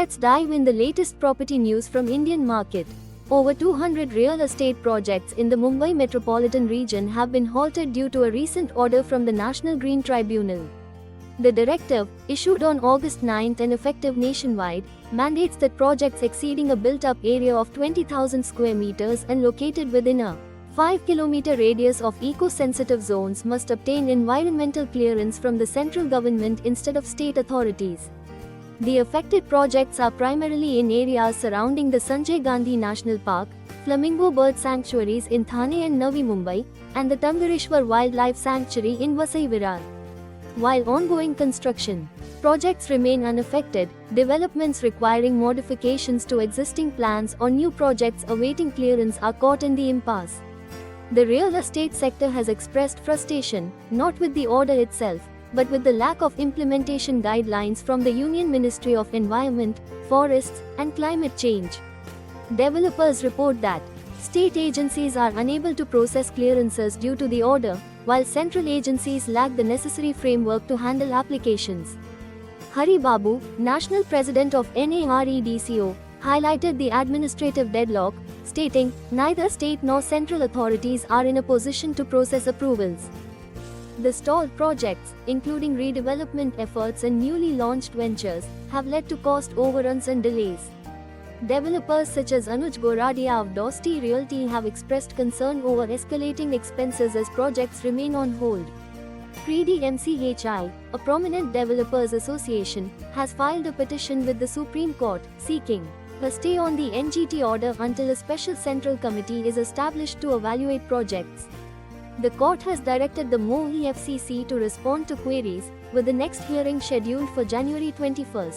Let's dive in the latest property news from Indian market. Over 200 real estate projects in the Mumbai metropolitan region have been halted due to a recent order from the National Green Tribunal. The directive, issued on August 9 and effective nationwide, mandates that projects exceeding a built-up area of 20,000 square meters and located within a 5-kilometer radius of eco-sensitive zones must obtain environmental clearance from the central government instead of state authorities. The affected projects are primarily in areas surrounding the Sanjay Gandhi National Park, Flamingo Bird Sanctuaries in Thane and Navi Mumbai, and the Tangareshwar Wildlife Sanctuary in Vasai Virar. While ongoing construction projects remain unaffected, developments requiring modifications to existing plans or new projects awaiting clearance are caught in the impasse. The real estate sector has expressed frustration, not with the order itself, but with the lack of implementation guidelines from the Union Ministry of Environment, Forests, and Climate Change. Developers report that state agencies are unable to process clearances due to the order, while central agencies lack the necessary framework to handle applications. Hari Babu, National President of NAREDCO, highlighted the administrative deadlock, stating, "Neither state nor central authorities are in a position to process approvals." The stalled projects, including redevelopment efforts and newly launched ventures, have led to cost overruns and delays. Developers such as Anuj Goradia of Dosti Realty have expressed concern over escalating expenses as projects remain on hold. Creedy MCHI, a prominent developers association, has filed a petition with the Supreme Court, seeking a stay on the NGT order until a special central committee is established to evaluate projects. The court has directed the MoE FCC to respond to queries, with the next hearing scheduled for January 21.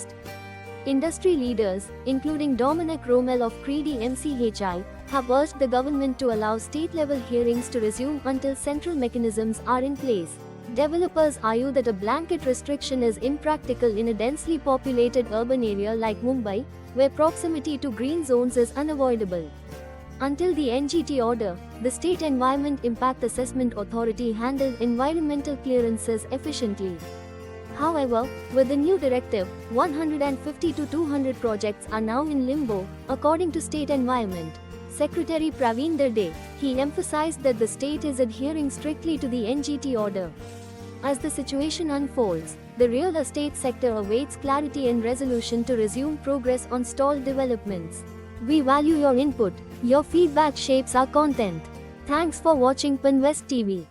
Industry leaders, including Dominic Rommel of Creedy MCHI, have urged the government to allow state-level hearings to resume until central mechanisms are in place. Developers argue that a blanket restriction is impractical in a densely populated urban area like Mumbai, where proximity to green zones is unavoidable. Until the NGT order, the State Environment Impact Assessment Authority handled environmental clearances efficiently. However, with the new directive, 150 to 200 projects are now in limbo, according to State Environment Secretary Praveen Darde. He emphasized that the state is adhering strictly to the NGT order. As the situation unfolds, the real estate sector awaits clarity and resolution to resume progress on stalled developments. We value your input. Your feedback shapes our content. Thanks for watching Pinvest TV.